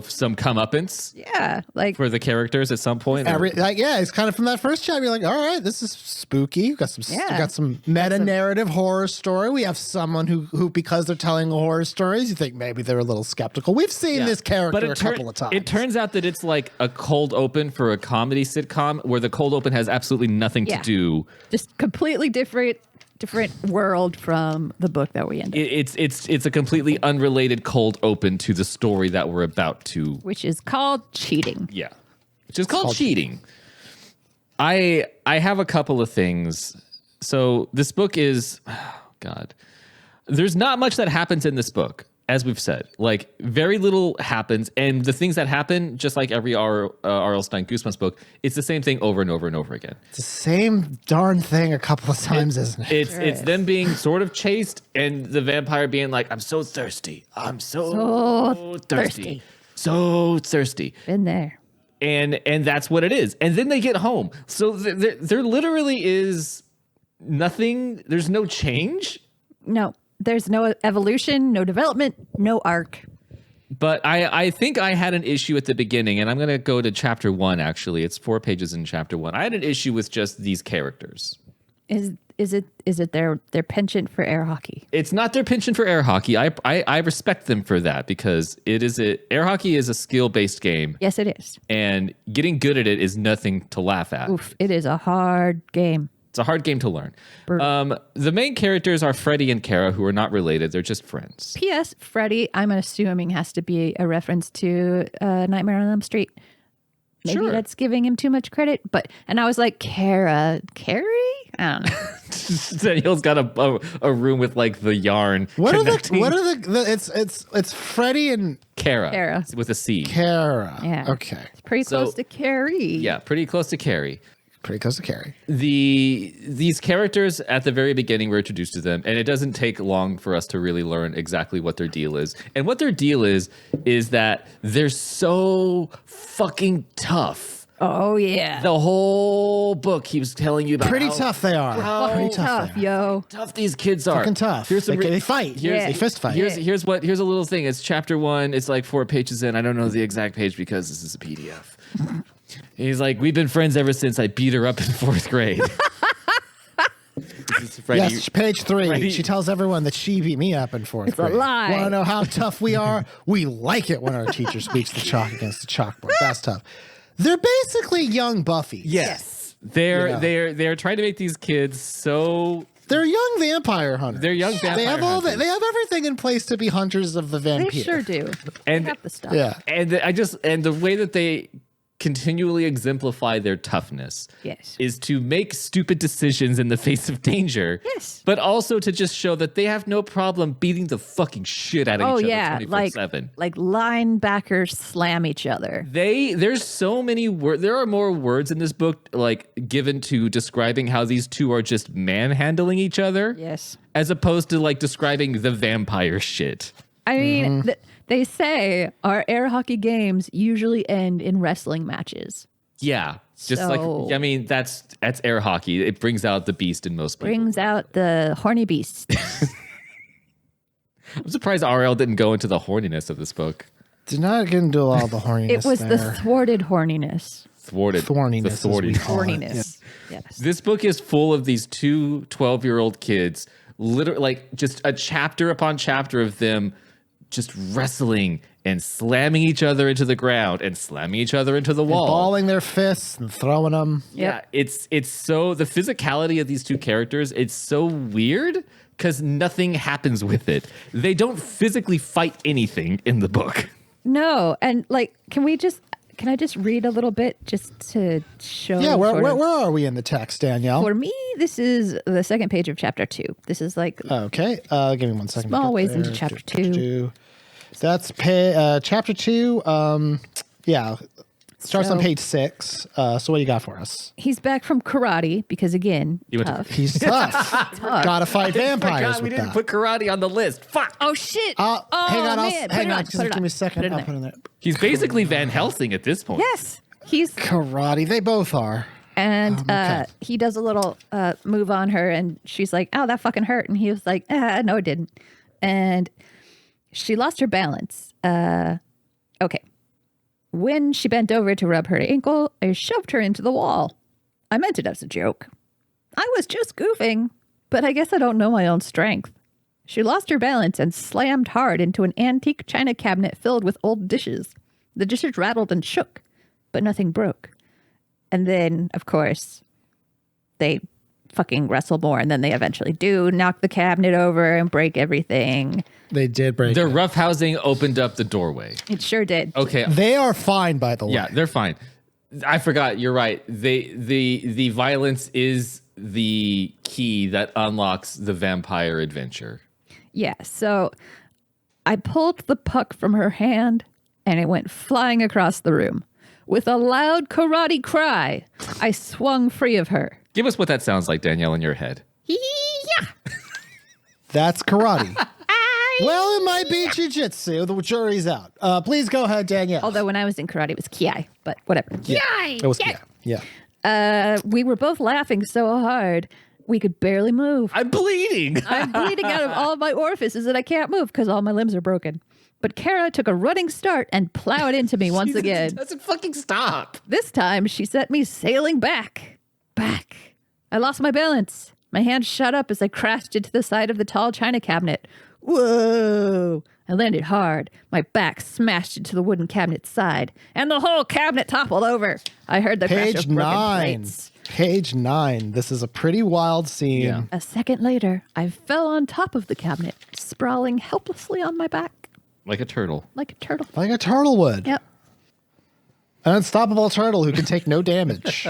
some comeuppance Yeah. Like, for the characters at some point. It's kind of from that first chapter. You're like, all right, this is spooky. We've got some meta narrative horror story. We have someone who because they're telling horror stories, you think maybe they're a little skeptical. We've seen this character a couple of times. It turns out that it's like a cold open for a comedy sitcom where the cold open has absolutely nothing to do. just completely different world from the book that we ended. It's a completely unrelated cold open to the story that we're about to. Which is called cheating. Yeah, which is called cheating. I have a couple of things. So this book is, God, there's not much that happens in this book, as we've said. Like very little happens, and the things that happen, just like every R.L. Stine Goosebumps book, it's the same thing over and over and over again. It's the same darn thing a couple of times, isn't it? It's them being sort of chased, and the vampire being like, "I'm so thirsty. I'm so thirsty. So thirsty." Been there. And that's what it is. And then they get home. So there literally is nothing. There's no change. No, there's no evolution, no development, no arc. But I think I had an issue at the beginning, and I'm going to go to chapter 1, actually. It's 4 pages in chapter 1. I had an issue with just these characters. Is it their penchant for air hockey? It's not their penchant for air hockey. I respect them for that because air hockey is a skill-based game. Yes, it is. And getting good at it is nothing to laugh at. Oof, it is a hard game. It's a hard game to learn. Brutal. The main characters are Freddy and Kara, who are not related. They're just friends. Maybe Sure. that's giving him too much credit. And I was like, Carrie? I don't know. Danielle's got a room with like the yarn. What are connecting. it's Freddie and Kara with a C. Kara. Yeah. Okay. Pretty So- close to Carrie. Yeah, pretty close to Carrie. Pretty close to Carrie. These characters at the very beginning we're introduced to them, and it doesn't take long for us to really learn exactly what their deal is. And what their deal is that they're so fucking tough. Oh, yeah. The whole book keeps telling you about Pretty how tough they are. Fucking Pretty tough. tough, yo. tough these kids are. Fucking tough. Here's some They fight. here's- They fist fight. Here's a little thing. It's chapter 1. It's like 4 pages in. I don't know the exact page because this is a PDF. He's like, we've been friends ever since I beat her up in 4th grade. This is Freddie. Yes, page 3. Freddie- She tells everyone that she beat me up in 4th a grade. lie. Want to know how tough we are? We like it when our teacher sweeps the chalk against the chalkboard. That's tough. They're basically young Buffy. Yes. They're trying to make these kids so They're young vampire hunters. They're young vampire They have hunters. they have everything in place to be hunters of the They vampire. sure do. And- they have the stuff. Yeah. and the way that they continually exemplify their toughness Yes. is to make stupid decisions in the face of danger. Yes. But also to just show that they have no problem beating the fucking shit out of Oh, each yeah. other 24/7. Like linebackers slam each other. There's so many words. There are more words in this book like given to describing how these two are just manhandling each other Yes. as opposed to like describing the vampire shit. I mean, they say our air hockey games usually end in wrestling matches. Yeah. Just So- like I mean that's air hockey. It brings out the beast in most people. Brings out the horny beast. I'm surprised RL didn't go into the horniness of this book. Did not get into all the horniness. It was the there. thwarted horniness. Thwarted. Thorniness, The as thwarted. we call it. Horniness. Yes. This book is full of these two 12-year-old kids, literally like just a chapter upon chapter of them just wrestling and slamming each other into the ground and slamming each other into the wall. balling their fists and throwing them. Yeah, it's so the physicality of these two characters, it's so weird because nothing happens with it. They don't physically fight anything in the book. No, and like, can I just read a little bit just to show? Yeah, where sort of- are we in the text, Danielle? For me, this is the second page of chapter 2. This is like Okay, give me 1 second. Small Get ways into there. chapter two. That's chapter 2. Yeah, starts on So- page 6. So what do you got for us? he's back from karate because again, You went to- tough. He's tough. Gotta fight vampires we with didn't that. put karate on the list. Fuck. Oh shit! Oh, hang on, man. Put hang it on. on, Just put it give me a on. second. Put it in I'll there. put it in there. He's basically Van Helsing at this point. Yes, he's Karate. They both are. and okay. he does a little move on her, and she's like, "Oh, that fucking hurt," and he was like, "No, it didn't," and she lost her balance. Okay. When she bent over to rub her ankle, I shoved her into the wall. I meant it as a joke. I was just goofing, but I guess I don't know my own strength. She lost her balance and slammed hard into an antique china cabinet filled with old dishes. The dishes rattled and shook, but nothing broke. And then, of course, they fucking wrestle more, and then they eventually do knock the cabinet over and break everything. They did break. Their it. roughhousing opened up the doorway. It sure did. Okay. They are fine, by the way. Yeah, they're fine. I forgot. You're right. The violence is the key that unlocks the vampire adventure. Yeah, so I pulled the puck from her hand and it went flying across the room. With a loud karate cry, I swung free of her. Give us what that sounds like, Danielle, in your head. Yeah. That's karate. Well, it might be jiu-jitsu. The jury's out. Please go ahead, Danielle. Although when I was in karate, it was kiai, but whatever. It was yeah. We were both laughing so hard, we could barely move. I'm bleeding. I'm bleeding out of all my orifices and I can't move because all my limbs are broken. But Kara took a running start and plowed into me once again. Doesn't fucking stop. This time, she sent me sailing back. I lost my balance. My hand shot up as I crashed into the side of the tall china cabinet. Whoa! I landed hard. My back smashed into the wooden cabinet's side, and the whole cabinet toppled over. I heard the crash Page of broken 9. plates. Page 9. This is a pretty wild scene. Yeah. A second later, I fell on top of the cabinet, sprawling helplessly on my back Like a turtle. like a turtle. Like a turtle would. Yep. An unstoppable turtle who can take no damage.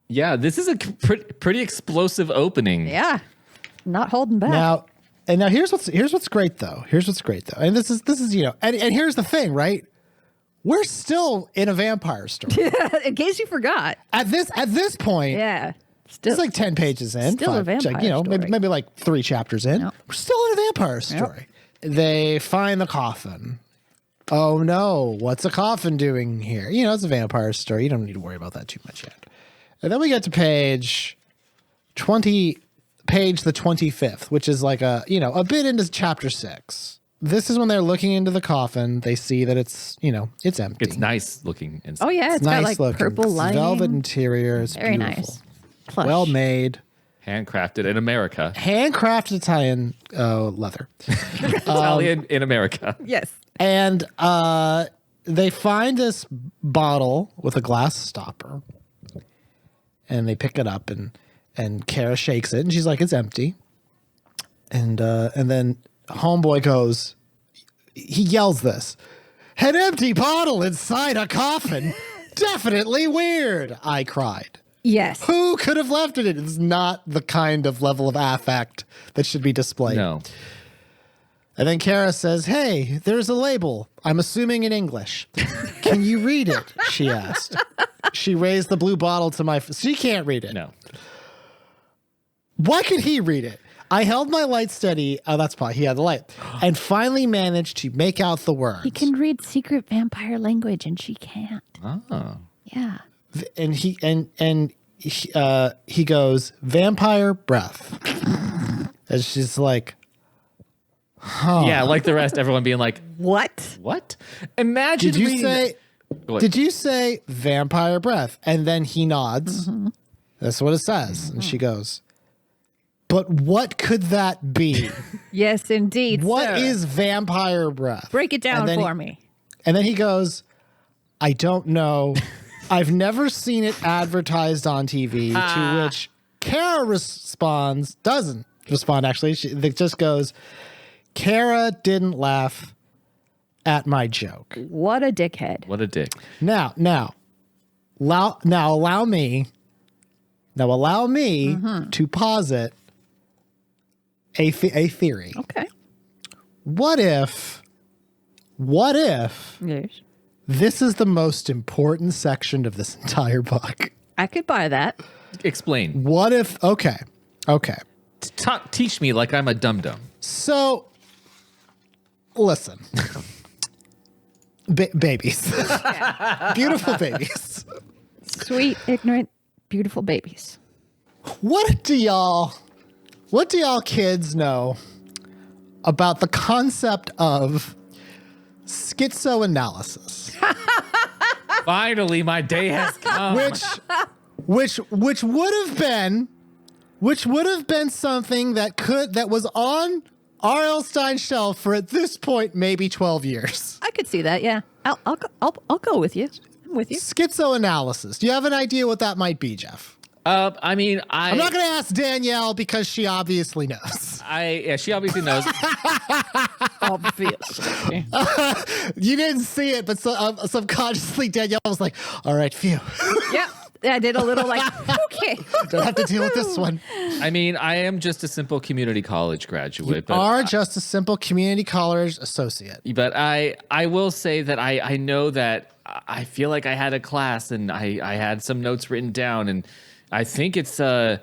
Yeah, this is a pretty explosive opening. Yeah. Not holding back. Now here's what's great though. And this is and here's the thing, right? We're still in a vampire story. In case you forgot. At this point, Yeah. Still, it's like 10 pages in. Still a vampire story. maybe like 3 chapters in. Yep. We're still in a vampire story. They find the coffin. Oh no, what's a coffin doing here? It's a vampire story. You don't need to worry about that too much yet. And then we get to page the 25th, which is like a bit into chapter 6. This is when they're looking into the coffin. They see that it's empty. It's nice looking inside. Oh, yeah. It's got nice like looking. purple It's lining. velvet interior. It's Very beautiful. nice. Plush. Well made. Handcrafted in America. Handcrafted Italian leather. Italian in America. Yes. And they find this bottle with a glass stopper. And they pick it up and Kara shakes it and she's like, it's empty. And then homeboy goes, he yells this, an empty bottle inside a coffin. Definitely weird. I cried. Yes. Who could have left it? It's not the kind of level of affect that should be displayed. No. And then Kara says, hey, there's a label. I'm assuming in English. Can you read it? She asked. She raised the blue bottle to my... She can't read it. No. Why could he read it? I held my light steady. Oh, that's fine. He had the light. And finally managed to make out the words. He can read secret vampire language and she can't. Oh. Yeah. And he goes, vampire breath. And she's like... Yeah, like the rest, everyone being like, What? what? Imagine Did you reading say... What? Did you say vampire breath? And then he nods. Mm-hmm. That's what it says. And she goes, but what could that be? Yes, indeed. What sir. is vampire breath? Break it down for me. And then he goes, I don't know. I've never seen it advertised on TV. To which Kara doesn't respond actually. It just goes, Kara didn't laugh at my joke. What a dickhead. What a dick. Now allow me to posit a theory. Okay. What if Yes. this is the most important section of this entire book? I could buy that. Explain. What if, okay. Teach me like I'm a dum-dum. So, listen. Babies. Beautiful babies. Sweet, ignorant, beautiful babies. What do y'all kids know about the concept of schizoanalysis? Finally, my day has come. which would have been something that was on R.L. Stine's shelf for at this point maybe 12 years. I could see that. Yeah. I'll go with you. I'm with you. Schizoanalysis. Do you have an idea what that might be, Jeff? I mean, I'm not going to ask Danielle because she obviously knows. She obviously knows. Obviously. You didn't see it, but subconsciously Danielle was like, all right, phew. Yeah. I did a little like, okay. Don't have to deal with this one. I mean, I am just a simple community college graduate. You are just a simple community college associate. But I will say that I know that I feel like I had a class and I had some notes written down, and I think it's a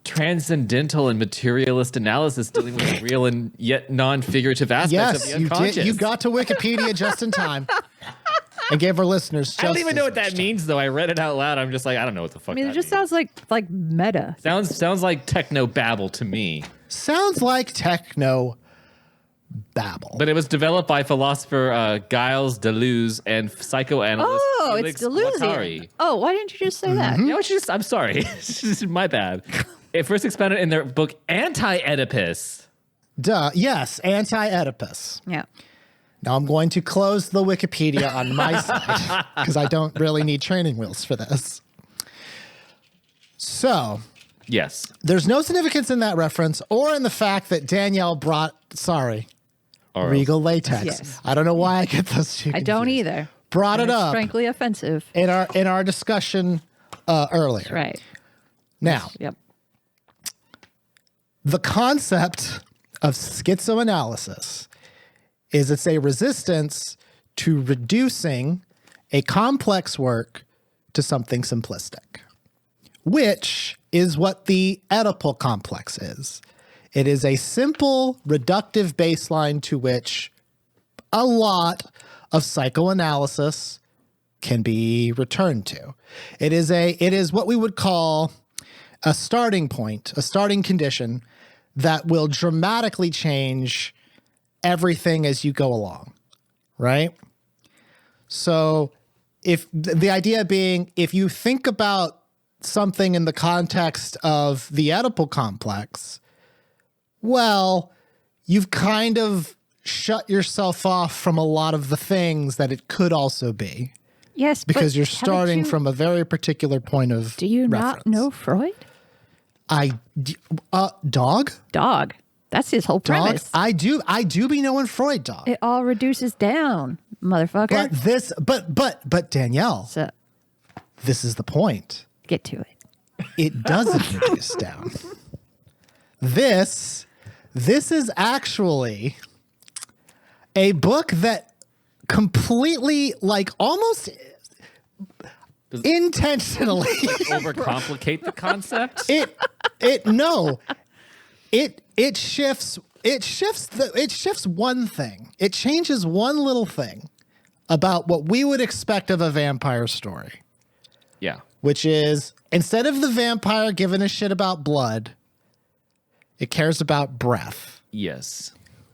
transcendental and materialist analysis dealing with real and yet non-figurative aspects of the unconscious. You got to Wikipedia just in time. And gave our listeners just I don't even know what that means, though. I read it out loud. I'm just like, I don't know what the fuck. I mean, it that just means. sounds like meta. Sounds like techno babble to me. Sounds like techno babble. But it was developed by philosopher Giles Deleuze and psychoanalyst It's Deleuze. Guattari. Oh, why didn't you just say that? You know, I'm sorry. It's just my bad. It first expounded in their book Anti-Oedipus. Duh. Yes, anti-Oedipus. Yeah. Now I'm going to close the Wikipedia on my side because I don't really need training wheels for this. So, Yes. there's no significance in that reference or in the fact that Danielle brought, Or Regal Latex. Yes. I don't know why I get those two I don't confused. either. brought it It's up frankly offensive. in our discussion earlier. Right. Now, Yep. the concept of schizoanalysis is it's a resistance to reducing a complex work to something simplistic, which is what the Oedipal complex is. It is a simple, reductive baseline to which a lot of psychoanalysis can be returned to. It is what we would call a starting point, a starting condition that will dramatically change everything as you go along, right? So if the idea being, if you think about something in the context of the Oedipal complex, well, you've kind of shut yourself off from a lot of the things that it could also be. Yes, Because but you're haven't starting you- from a very particular point of Do you reference. not know Freud? Dog? Dog. That's his whole Dog? premise. I do be knowing Freud, dog. It all reduces down, motherfucker. But Danielle, So this is the point. get to it. It doesn't reduce down. This is actually a book that completely, like almost intentionally, Overcomplicate the concept. it shifts one thing. It changes one little thing about what we would expect of a vampire story, Yeah. which is instead of the vampire giving a shit about blood, it cares about breath. Yes.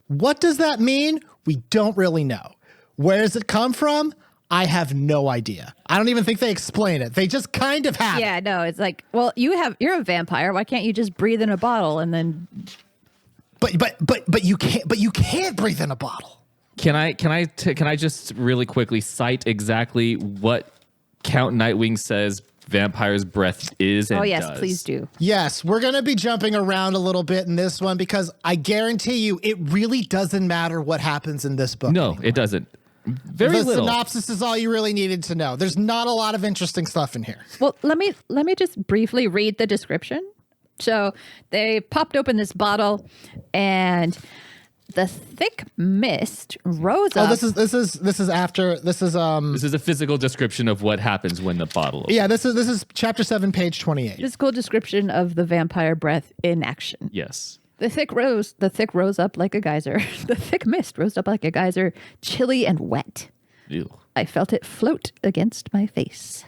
What does that mean? We don't really know. Where does it come from? I have no idea. I don't even think they explain it. They just kind of have it. Yeah, no, it's like, well, you're a vampire. Why can't you just breathe in a bottle and then? But you can't breathe in a bottle. Can I just really quickly cite exactly what Count Nightwing says vampire's breath is and Oh yes, does? please do. Yes, we're going to be jumping around a little bit in this one because I guarantee you it really doesn't matter what happens in this book. No, anymore. it doesn't. Very The little. synopsis is all you really needed to know. There's not a lot of interesting stuff in here. Well, let me just briefly read the description. So they popped open this bottle, and the thick mist rose up. This is after This is a physical description of what happens when the bottle opens. Yeah, this is chapter 7, page 28. Physical description of the vampire breath in action. Yes. The thick rose up like a geyser. The thick mist rose up like a geyser, chilly and wet. Ew. I felt it float against my face.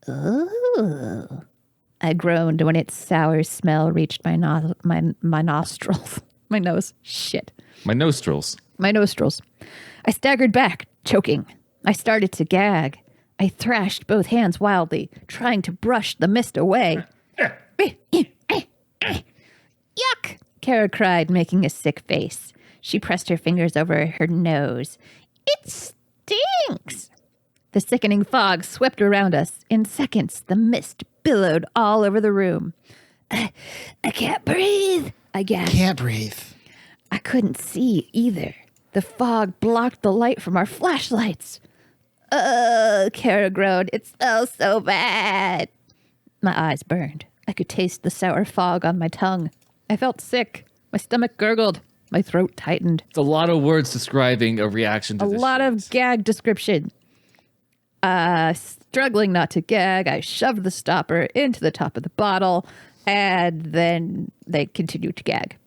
Oh, I groaned when its sour smell reached my nostrils. My nose. Shit. My nostrils. My nostrils. I staggered back, choking. I started to gag. I thrashed both hands wildly, trying to brush the mist away. Yuck! Kara cried, making a sick face. She pressed her fingers over her nose. It stinks! The sickening fog swept around us. In seconds, the mist billowed all over the room. I can't breathe, I gasped. Can't breathe. I couldn't see either. The fog blocked the light from our flashlights. Kara groaned. It smells so bad. My eyes burned. I could taste the sour fog on my tongue. I felt sick. My stomach gurgled. My throat tightened. It's a lot of words describing a reaction to A this lot shit. of gag description. Struggling not to gag, I shoved the stopper into the top of the bottle, and then they continued to gag.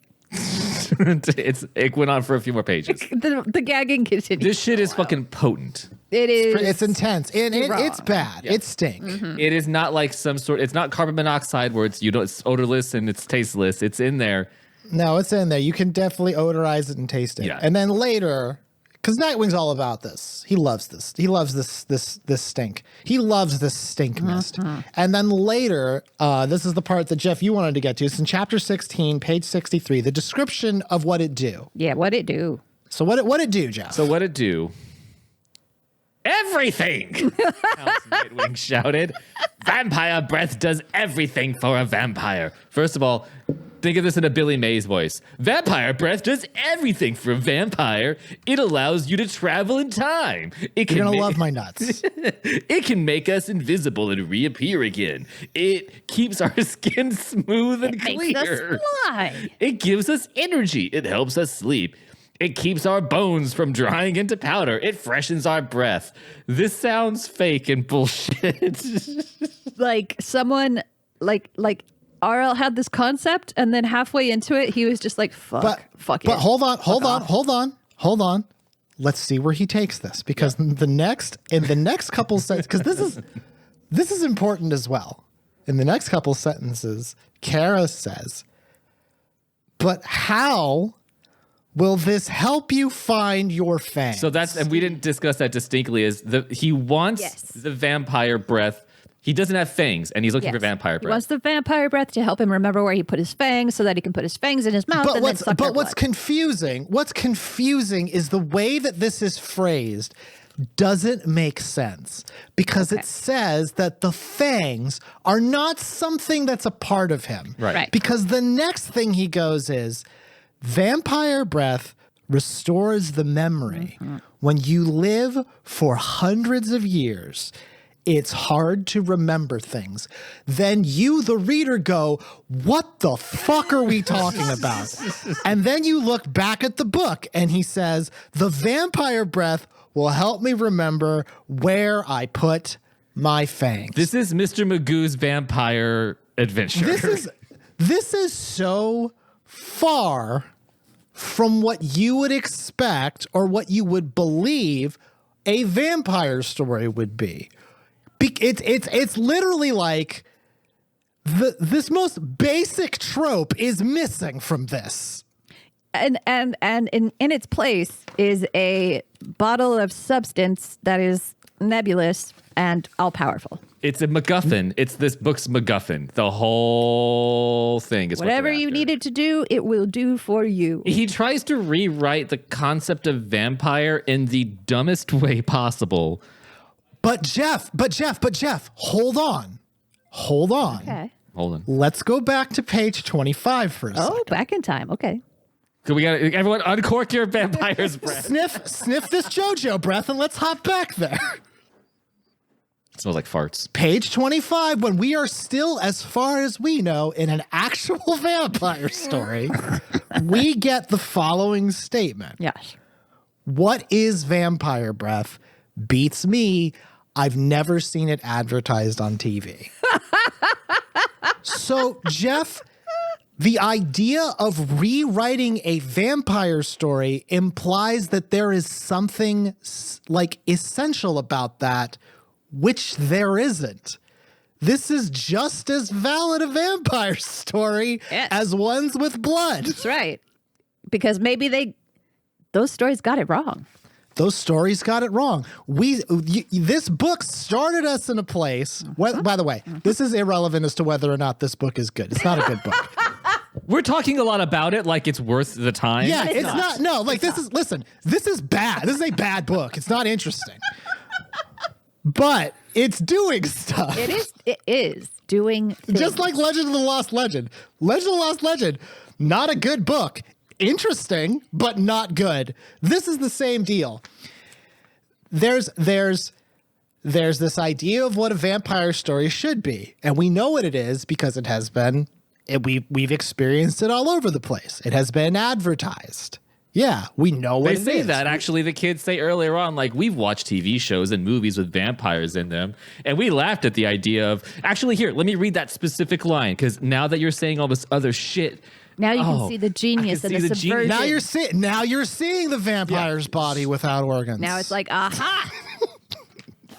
It went on for a few more pages. The gagging continued. This shit is fucking potent. It is. It's intense. It's Raw. bad. It stinks. Mm-hmm. It is not like some sort. It's not carbon monoxide where it's odorless and it's tasteless. It's in there. No, it's in there. You can definitely odorize it and taste it. Yeah. And then later, because Nightwing's all about this. He loves this. He loves this stink. He loves this stink mist. And then later, this is the part that Jeff, you wanted to get to. It's in chapter 16, page 63, the description of what it do. Yeah, what'd it do? So what it do, Jeff? So what it do? Everything! Count Nightwing shouted. Vampire breath does everything for a vampire. First of all, Think of this in a Billy Mays voice. Vampire breath does everything for a vampire. It allows you to travel in time. It can You're going to love my nuts. It can make us invisible and reappear again. It keeps our skin smooth and clear. Makes us fly. It gives us energy. It helps us sleep. It keeps our bones from drying into powder. It freshens our breath. This sounds fake and bullshit. Like someone like RL had this concept, and then halfway into it, he was just like, fuck it. But hold on. Let's see where he takes this, because in the next couple sentences, because this is important as well. In the next couple sentences, Kara says, "But how will this help you find your fangs?" So and we didn't discuss that distinctly, he wants the vampire breath. He doesn't have fangs, and he's looking for vampire breath. He wants the vampire breath to help him remember where he put his fangs, so that he can put his fangs in his mouth. What's confusing is the way that this is phrased doesn't make sense, because it says that the fangs are not something that's a part of him. Right. Because the next thing he goes is, vampire breath restores the memory. When you live for hundreds of years, it's hard to remember things. Then you, the reader, go, what the fuck are we talking about? And then you look back at the book, and he says, the vampire breath will help me remember where I put my fangs. This is Mr. Magoo's vampire adventure. This is so far from what you would expect or what you would believe a vampire story would be. It's literally like this most basic trope is missing from this. And in its place is a bottle of substance that is nebulous and all powerful. It's a MacGuffin. It's this book's MacGuffin. The whole thing is whatever you need it to do, it will do for you. He tries to rewrite the concept of vampire in the dumbest way possible. But Jeff, hold on. Okay. Hold on. Let's go back to page 25 for a second. Oh, back in time. Okay. We got everyone uncork your vampire's breath. Sniff this JoJo breath, and let's hop back there. It smells like farts. Page 25, when we are still, as far as we know, in an actual vampire story, we get the following statement. Yes. What is vampire breath? Beats me. I've never seen it advertised on TV. So, Jeff, the idea of rewriting a vampire story implies that there is something like essential about that, which there isn't. This is just as valid a vampire story as ones with blood. That's right. Because maybe those stories got it wrong. Those stories got it wrong. This book started us in a place. By the way, this is irrelevant as to whether or not this book is good. It's not a good book. We're talking a lot about it like it's worth the time. Yeah, it's not. No, like this is bad. This is a bad book. It's not interesting. But it's doing stuff. It is doing things. Just like Legend of the Lost Legend. Legend of the Lost Legend, not a good book. Interesting, but not good. This is the same deal. There's this idea of what a vampire story should be, and we know what it is because it has been. We've experienced it all over the place. It has been advertised. Yeah, we know what it is. They say that, actually. The kids say earlier on, like, we've watched TV shows and movies with vampires in them, and we laughed at the idea of, actually, here, let me read that specific line, because now that you're saying all this other shit, now you can see the genius and the subversion. Now you're seeing the vampire's body without organs. Now it's like, aha!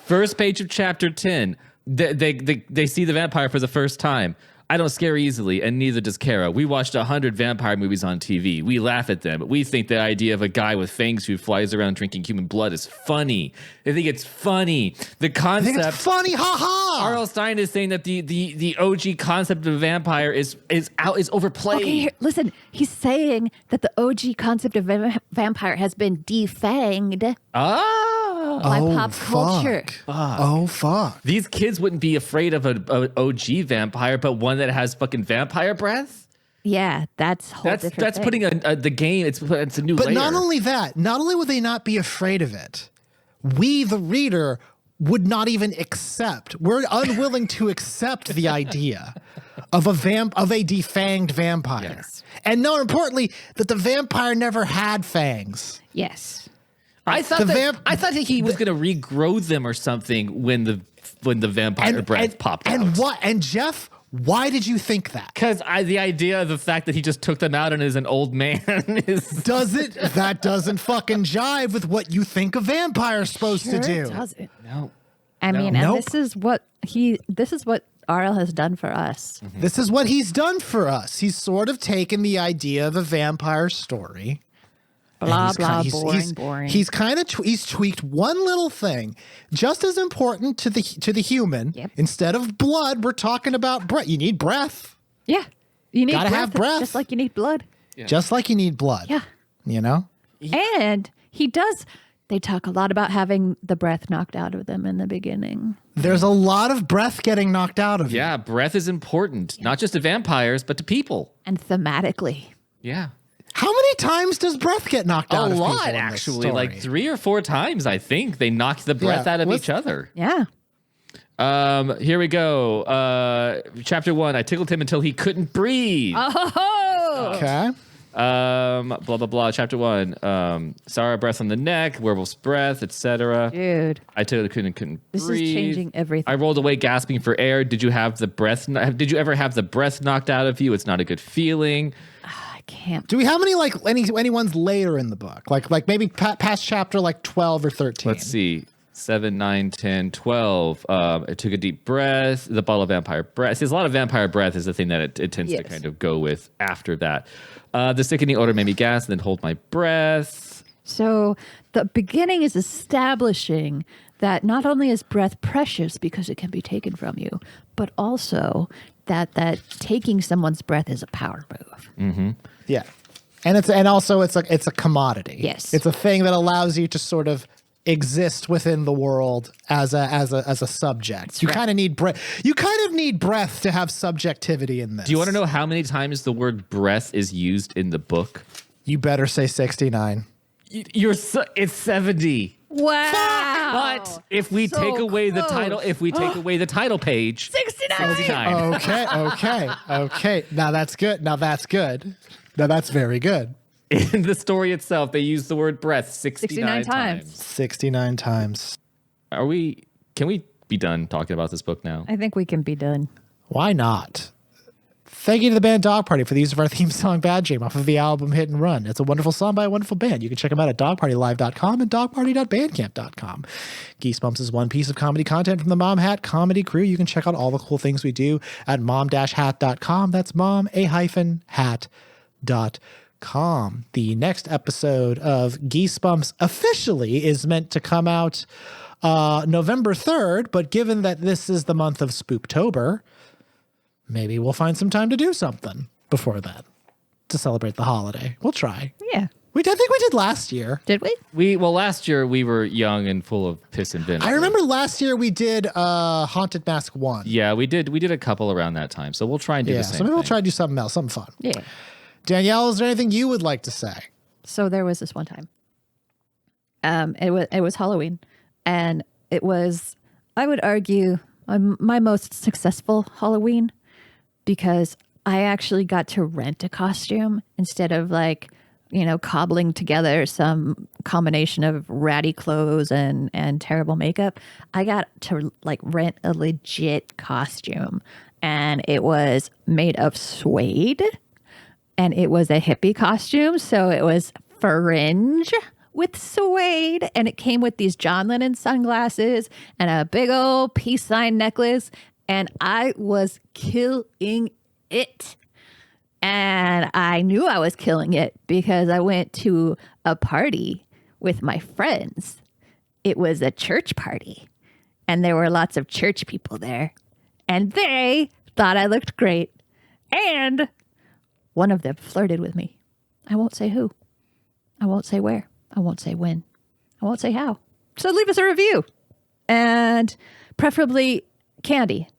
First page of chapter 10, they see the vampire for the first time. I don't scare easily, and neither does Kara. We watched 100 vampire movies on TV. We laugh at them. We think the idea of a guy with fangs who flies around drinking human blood is funny. They think it's funny. The concept... I think it's funny, ha-ha! R.L. Stine is saying that the OG concept of vampire is overplayed. Okay, here, listen. He's saying that the OG concept of vampire has been defanged. By pop culture. Oh, fuck. These kids wouldn't be afraid of an OG vampire, but one that has fucking vampire breath? Yeah, that's a whole different that's thing. putting the game. It's a new But layer. not only that, not only would they not be afraid of it, we, the reader, would not even accept. We're unwilling to accept the idea of a defanged vampire. Yes. And more importantly, that the vampire never had fangs. Yes. I thought that he was going to regrow them or something when the vampire breath popped out. And what? And Jeff, why did you think that? Because the idea of the fact that he just took them out and is an old man is That doesn't fucking jive with what you think a vampire's supposed to do. It doesn't. no. I mean, Nope. and this is what RL has done for us. This is what he's done for us. He's sort of taken the idea of a vampire story. Blah, and blah, he's boring. He's kind of he's tweaked one little thing, just as important to the human. Yep. Instead of blood, we're talking about breath. You need breath, Yeah. You need Gotta have breath. just like you need blood. just like you need blood. Yeah. You know. And they talk a lot about having the breath knocked out of them in the beginning. There's a lot of breath getting knocked out of you. Yeah, breath is important, not just to vampires, but to people. And thematically. Yeah. How many times does breath get knocked A out of people lot, in this actually. story? Like 3 or 4 times, I think. They knocked the breath out of each other. Yeah. Here we go. Chapter 1. I tickled him until he couldn't breathe. Oh! Okay. Blah, blah, blah. Chapter 1. Sarah breath on the neck, werewolf's breath, etc. Dude. I couldn't breathe. This is changing everything. I rolled away gasping for air. Did you have the breath? Did you ever have the breath knocked out of you? It's not a good feeling. I can't. Do we have any ones later in the book? Like maybe past chapter like 12 or 13? Let's see. 7, 9, 10, 12. I took a deep breath. The bottle of vampire breath. See, a lot of vampire breath is the thing that it tends to Yes. kind of go with after that. The sickening odor made me gasp and then hold my breath. So the beginning is establishing that not only is breath precious because it can be taken from you, but also that taking someone's breath is a power move. Yeah. And also it's a commodity. Yes. It's a thing that allows you to sort of exist within the world as a subject. You kind of need breath. You kind of need breath to have subjectivity in this. Do you want to know how many times the word breath is used in the book? You better say 69. It's 70. Wow. But if we So take away the close. title, page, 69. Okay. Now that's good. Now that's very good. in the story itself, they use the word breath 69 times. 69 times. Can we be done talking about this book now? I think we can be done. Why not? Thank you to the band Dog Party for the use of our theme song Bad Dream off of the album Hit and Run. It's a wonderful song by a wonderful band. You can check them out at dogpartylive.com and dogparty.bandcamp.com. Geesebumps is one piece of comedy content from the Mom Hat Comedy Crew. You can check out all the cool things we do at mom-hat.com. That's mom-hat.com. The next episode of Geesebumps officially is meant to come out November 3rd, but given that this is the month of Spooktober, maybe we'll find some time to do something before that to celebrate the holiday. We'll try. Yeah. I think we did last year. Did we? Last year we were young and full of piss and vinegar. I remember last year we did Haunted Mask 1. Yeah, we did a couple around that time. So we'll try and do the same so maybe we'll thing. try to do something else, something fun. Yeah. Danielle, is there anything you would like to say? So there was this one time. It was Halloween, and it was, I would argue, my most successful Halloween, because I actually got to rent a costume instead of cobbling together some combination of ratty clothes and terrible makeup. I got to rent a legit costume, and it was made of suede, and it was a hippie costume. So it was fringe with suede, and it came with these John Lennon sunglasses and a big old peace sign necklace, and I was killing it. And I knew I was killing it because I went to a party with my friends. It was a church party, and there were lots of church people there, and they thought I looked great, and one of them flirted with me. I won't say who. I won't say where. I won't say when. I won't say how. So leave us a review, and preferably candy.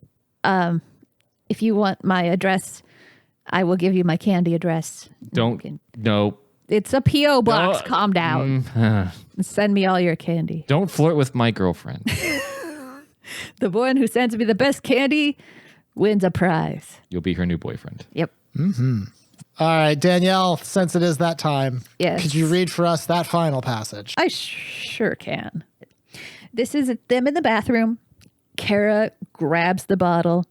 If you want my address, I will give you my candy address. No. It's a P.O. box. No. Calm down. Send me all your candy. Don't flirt with my girlfriend. The one who sends me the best candy wins a prize. You'll be her new boyfriend. Yep. All right, Danielle, since it is that time, Yes. could you read for us that final passage? I sure can. This is them in the bathroom. Kara grabs the bottle.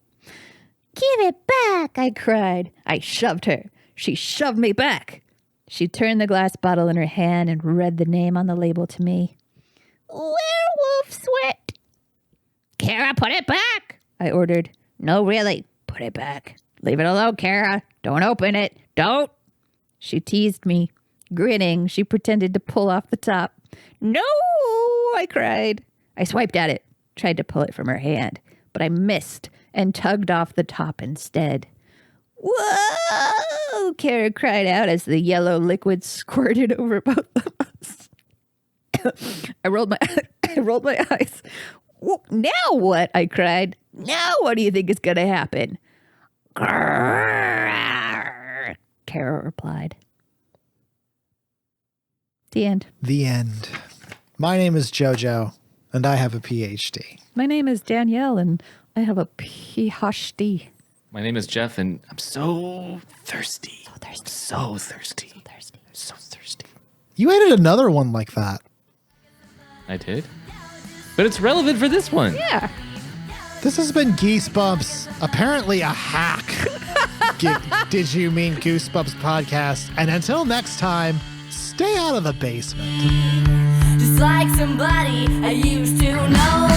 Give it back, I cried. I shoved her. She shoved me back. She turned the glass bottle in her hand and read the name on the label to me. Werewolf sweat. Kara, put it back, I ordered. No, really, put it back. Leave it alone, Kara. Don't open it. Don't. She teased me. Grinning, she pretended to pull off the top. No, I cried. I swiped at it, tried to pull it from her hand, but I missed and tugged off the top instead. Whoa! Kara cried out as the yellow liquid squirted over both of us. I rolled my eyes. Now what? I cried. Now what do you think is going to happen? Grrr, Kara replied. The end. The end. My name is JoJo, and I have a PhD. My name is Danielle, and I have a PhD. My name is Jeff, and I'm so thirsty. So thirsty. So thirsty. So thirsty. So thirsty. You added another one like that. I did? But it's relevant for this one. Yeah. This has been Geesebumps, apparently a hack. Did you mean Goosebumps podcast? And until next time, stay out of the basement. Just like somebody I used to know.